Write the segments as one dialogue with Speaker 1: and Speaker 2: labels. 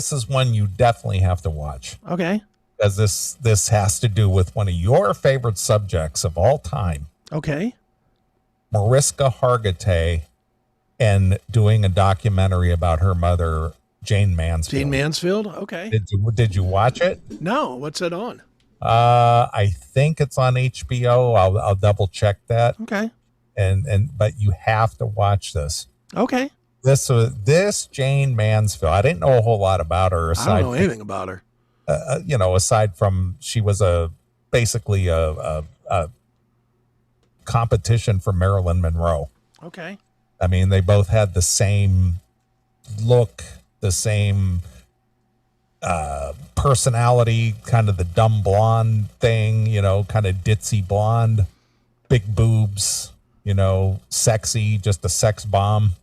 Speaker 1: this is one you definitely have to watch.
Speaker 2: Okay.
Speaker 1: Because this has to do with one of your favorite subjects of all time.
Speaker 2: Okay.
Speaker 1: Mariska Hargitay, and doing a documentary about her mother, Jayne Mansfield.
Speaker 2: Jayne Mansfield? Okay.
Speaker 1: Did you watch it?
Speaker 2: No. What's it on?
Speaker 1: I think it's on HBO. I'll double check that.
Speaker 2: Okay.
Speaker 1: But you have to watch this.
Speaker 2: Okay.
Speaker 1: This Jayne Mansfield, I didn't know a whole lot about her.
Speaker 2: I don't know anything about her.
Speaker 1: Aside from she was basically a competition for Marilyn Monroe.
Speaker 2: Okay.
Speaker 1: I mean, they both had the same look, the same personality, kind of the dumb blonde thing, kind of ditzy blonde, big boobs, sexy, just a sex bomb,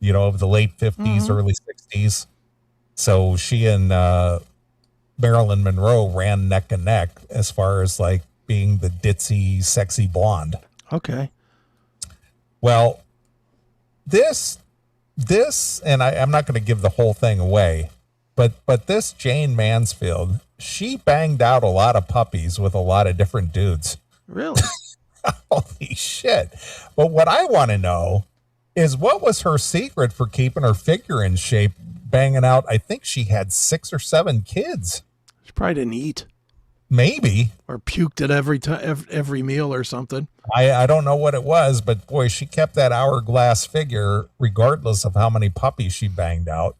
Speaker 1: of the late 50s, early 60s. So she and Marilyn Monroe ran neck and neck as far as like being the ditzy, sexy blonde.
Speaker 2: Okay.
Speaker 1: Well, this, and I'm not going to give the whole thing away, but this Jayne Mansfield, she banged out a lot of puppies with a lot of different dudes.
Speaker 2: Really?
Speaker 1: Holy shit. But what I want to know is, what was her secret for keeping her figure in shape, banging out? I think she had 6 or 7 kids.
Speaker 2: She probably didn't eat.
Speaker 1: Maybe.
Speaker 2: Or puked at every meal or something.
Speaker 1: I don't know what it was, but boy, she kept that hourglass figure regardless of how many puppies she banged out.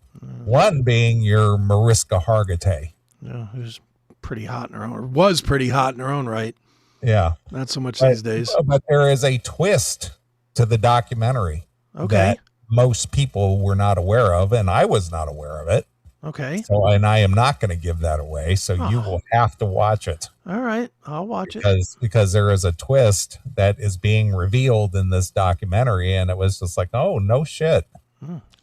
Speaker 1: One being your Mariska Hargitay.
Speaker 2: Yeah, who's pretty hot in her own, or was pretty hot in her own right.
Speaker 1: Yeah.
Speaker 2: Not so much these days.
Speaker 1: But there is a twist to the documentary that most people were not aware of, and I was not aware of it.
Speaker 2: Okay.
Speaker 1: So, and I am not going to give that away, so you will have to watch it.
Speaker 2: All right, I'll watch it.
Speaker 1: Because there is a twist that is being revealed in this documentary, and it was just like, oh, no shit.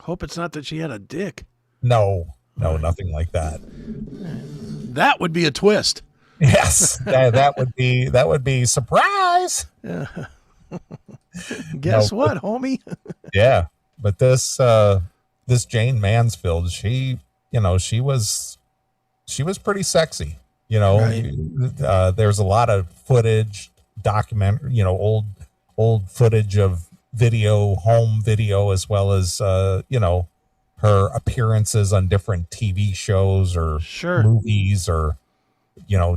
Speaker 2: Hope it's not that she had a dick.
Speaker 1: No, nothing like that.
Speaker 2: That would be a twist.
Speaker 1: Yes, that would be surprise.
Speaker 2: Yeah. Guess what, homie?
Speaker 1: Yeah, but this Jayne Mansfield, she was pretty sexy.
Speaker 2: Right.
Speaker 1: There's a lot of footage, old footage of home video, as well as her appearances on different TV shows or movies or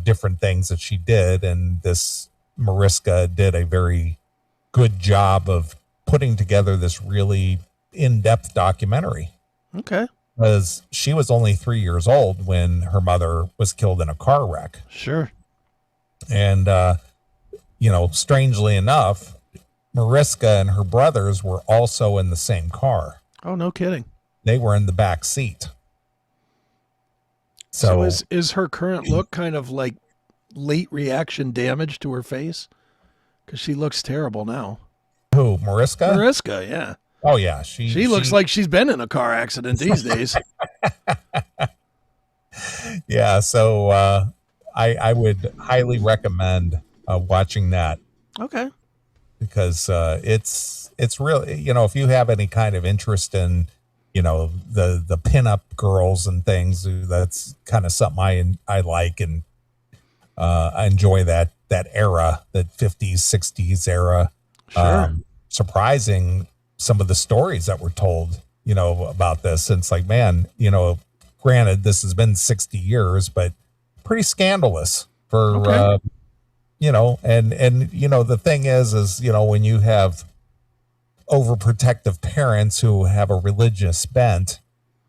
Speaker 1: different things that she did. And this Mariska did a very good job of putting together this really in-depth documentary.
Speaker 2: Okay.
Speaker 1: Because she was only 3 years old when her mother was killed in a car wreck.
Speaker 2: Sure.
Speaker 1: And, strangely enough, Mariska and her brothers were also in the same car.
Speaker 2: Oh, no kidding.
Speaker 1: They were in the back seat.
Speaker 2: So is her current look kind of like late reaction damage to her face? Because she looks terrible now.
Speaker 1: Who, Mariska?
Speaker 2: Mariska, yeah.
Speaker 1: Oh, yeah.
Speaker 2: She looks like she's been in a car accident these days.
Speaker 1: Yeah, so I would highly recommend watching that.
Speaker 2: Okay.
Speaker 1: Because it's really, if you have any kind of interest in, the pinup girls and things, that's kind of something I like, and I enjoy that era, that 50s, 60s era.
Speaker 2: Sure.
Speaker 1: Surprising some of the stories that were told, about this. And it's like, man, granted, this has been 60 years, but pretty scandalous for, and the thing is, when you have overprotective parents who have a religious bent,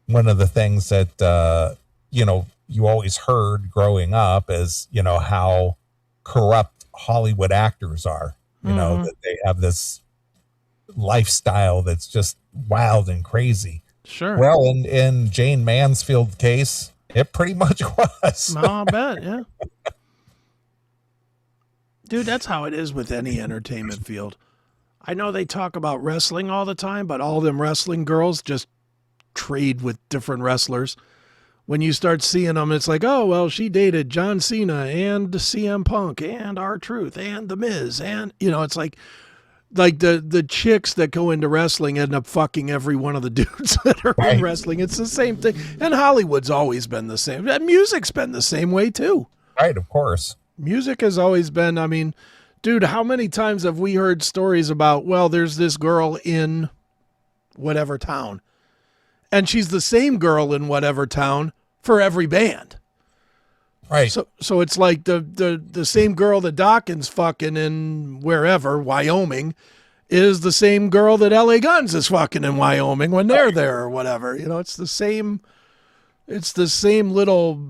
Speaker 1: one of the things that, you always heard growing up is, how corrupt Hollywood actors are, that they have this lifestyle that's just wild and crazy.
Speaker 2: Sure.
Speaker 1: Well, in Jayne Mansfield's case, it pretty much was.
Speaker 2: I'll bet, yeah. Dude, that's how it is with any entertainment field. I know they talk about wrestling all the time, but all them wrestling girls just trade with different wrestlers. When you start seeing them, it's like, oh, well, she dated John Cena and CM Punk and R-Truth and The Miz. And, it's like like the chicks that go into wrestling end up fucking every one of the dudes that are in wrestling. It's the same thing. And Hollywood's always been the same. And music's been the same way too.
Speaker 1: Right, of course.
Speaker 2: Music has always been, I mean, dude, how many times have we heard stories about, well, there's this girl in whatever town, and she's the same girl in whatever town for every band.
Speaker 1: Right.
Speaker 2: So it's like the same girl that Dawkins fucking in wherever, Wyoming, is the same girl that LA Guns is fucking in Wyoming when they're there or whatever. You know, it's the same little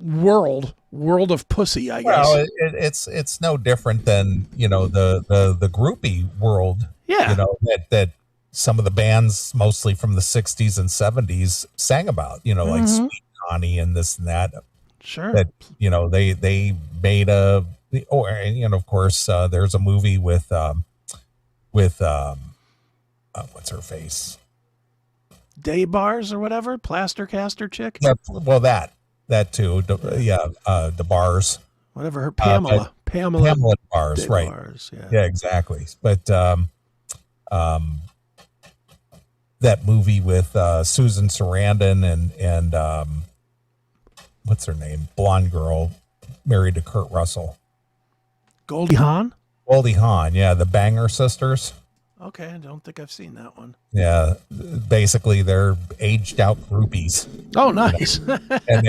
Speaker 2: world of pussy, I guess.
Speaker 1: Well, it's no different than, you know, the groupie world.
Speaker 2: Yeah.
Speaker 1: You know, that some of the bands, mostly from the 60s and 70s, sang about, you know, like Sweet Connie and this and that.
Speaker 2: Sure.
Speaker 1: That, you know, they made and you know, of course, there's a movie with what's her face?
Speaker 2: Day bars or whatever, plaster caster chick.
Speaker 1: Yeah, well, that too. The bars.
Speaker 2: Whatever her Pamela
Speaker 1: bars,
Speaker 2: Day
Speaker 1: right?
Speaker 2: Bars, yeah.
Speaker 1: Yeah, exactly. But that movie with Susan Sarandon and what's her name? Blonde girl married to Kurt Russell.
Speaker 2: Goldie Hawn?
Speaker 1: Goldie Hawn, yeah, the Banger Sisters.
Speaker 2: Okay, I don't think I've seen that one.
Speaker 1: Yeah, basically they're aged out groupies.
Speaker 2: Oh, nice.
Speaker 1: and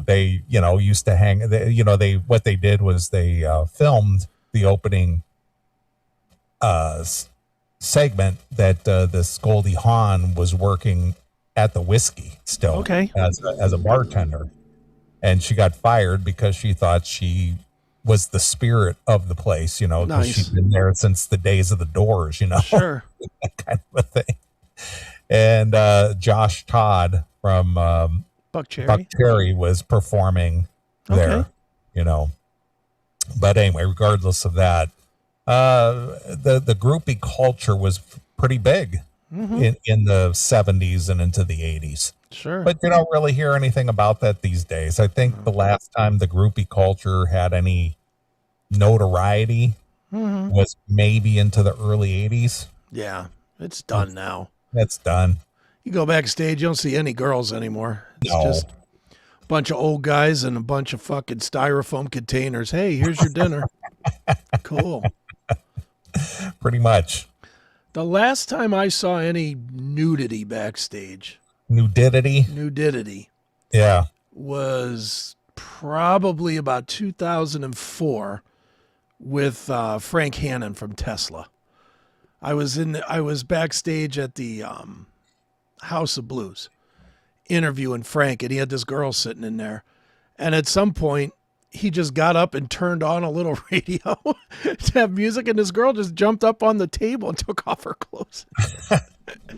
Speaker 1: they you know used to hang. What they did was they filmed the opening segment that this Goldie Hawn was working at the whiskey still,
Speaker 2: okay,
Speaker 1: as a bartender, and she got fired because she thought she was the spirit of the place, you know, because she'd been there since the days of the Doors, you know,
Speaker 2: sure,
Speaker 1: that kind of a thing. And Josh Todd from
Speaker 2: Buck
Speaker 1: Cherry was performing there, you know. But anyway, regardless of that, the groupie culture was pretty big in the 70s and into the 80s.
Speaker 2: Sure.
Speaker 1: But you don't really hear anything about that these days. I think the last time the groupie culture had any notoriety was maybe into the early 80s.
Speaker 2: Yeah, it's done now.
Speaker 1: That's done.
Speaker 2: You go backstage, you don't see any girls anymore. It's just a bunch of old guys and a bunch of fucking styrofoam containers. Hey, here's your dinner. Cool.
Speaker 1: Pretty much.
Speaker 2: The last time I saw any nudity backstage,
Speaker 1: Nudity. Yeah.
Speaker 2: was probably about 2004 with Frank Hannon from Tesla. I was backstage at the House of Blues interviewing Frank, and he had this girl sitting in there. And at some point, he just got up and turned on a little radio to have music, and this girl just jumped up on the table and took off her clothes.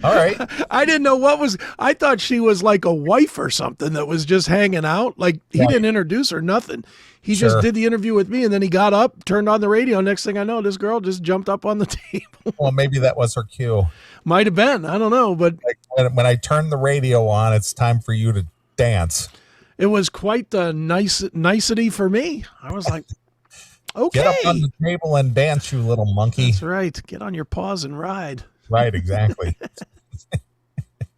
Speaker 1: All right.
Speaker 2: I didn't know I thought she was like a wife or something that was just hanging out. Like, he didn't introduce her, nothing. He just did the interview with me, and then he got up, turned on the radio. Next thing I know, this girl just jumped up on the table.
Speaker 1: Well, maybe that was her cue.
Speaker 2: Might have been. I don't know. But
Speaker 1: like when I turn the radio on, it's time for you to dance.
Speaker 2: It was quite the nicety for me. I was like, okay.
Speaker 1: Get up on the table and dance, you little monkey.
Speaker 2: That's right. Get on your paws and ride.
Speaker 1: Right, exactly.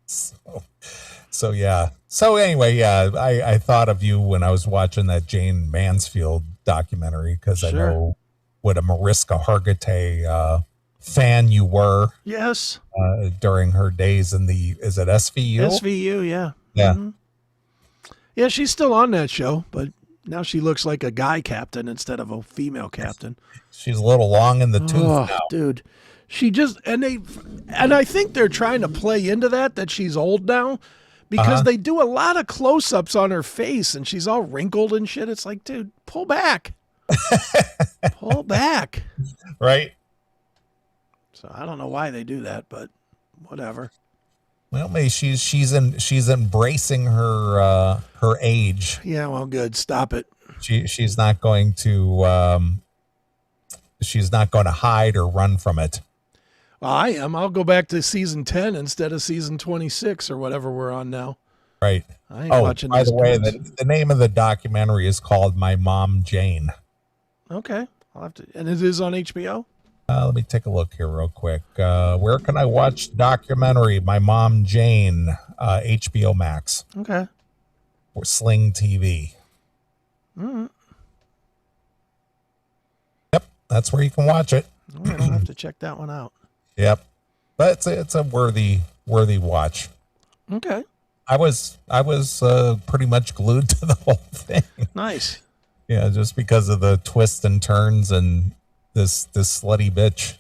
Speaker 1: So yeah. So anyway, yeah, I thought of you when I was watching that Jayne Mansfield documentary, because I know what a Mariska Hargitay fan you were.
Speaker 2: Yes.
Speaker 1: During her days in is it SVU?
Speaker 2: SVU, yeah.
Speaker 1: Yeah.
Speaker 2: Mm-hmm. Yeah, she's still on that show, but now she looks like a guy captain instead of a female captain.
Speaker 1: She's a little long in the tooth now.
Speaker 2: Dude. She just and I think they're trying to play into that she's old now, because they do a lot of close-ups on her face and she's all wrinkled and shit. It's like, dude, pull back. Pull back.
Speaker 1: Right.
Speaker 2: So I don't know why they do that, but whatever.
Speaker 1: Well, maybe she's embracing her age.
Speaker 2: Yeah, well, good. Stop it.
Speaker 1: She's not going to hide or run from it.
Speaker 2: Well, I am. I'll go back to season 10 instead of season 26 or whatever we're on now.
Speaker 1: Right.
Speaker 2: I ain't watching
Speaker 1: by
Speaker 2: these
Speaker 1: the way,
Speaker 2: girls.
Speaker 1: the name of the documentary is called My Mom Jane.
Speaker 2: Okay. I'll have to, and it is on HBO?
Speaker 1: Let me take a look here real quick. Where can I watch the documentary? My Mom Jane, HBO Max
Speaker 2: Okay.
Speaker 1: or Sling TV.
Speaker 2: Mm.
Speaker 1: Yep, that's where you can watch it.
Speaker 2: Oh, I'll have to check that one out.
Speaker 1: Yep, but it's a worthy watch.
Speaker 2: Okay.
Speaker 1: I was pretty much glued to the whole thing.
Speaker 2: Nice.
Speaker 1: Yeah, just because of the twists and turns and this slutty bitch.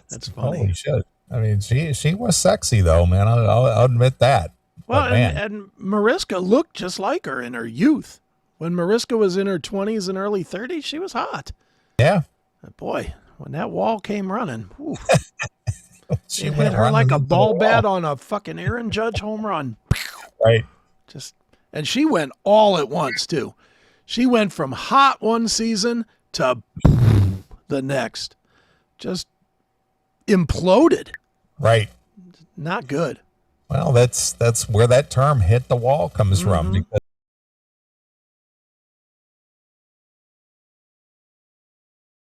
Speaker 2: That's funny.
Speaker 1: Holy shit! I mean, she was sexy though, man. I'll admit that.
Speaker 2: Well,
Speaker 1: But, man,
Speaker 2: and Mariska looked just like her in her youth. When Mariska was in her 20s and early 30s, she was hot.
Speaker 1: yeah,
Speaker 2: But boy, when that wall came running, whew,
Speaker 1: she
Speaker 2: it hit
Speaker 1: went
Speaker 2: her like a
Speaker 1: running into the
Speaker 2: ball
Speaker 1: wall.
Speaker 2: bat on a fucking Aaron Judge home run.
Speaker 1: Right.
Speaker 2: And she went all at once too. She went from hot one season to the next. Just imploded.
Speaker 1: Right.
Speaker 2: Not good.
Speaker 1: Well, that's where that term "hit the wall" comes from, because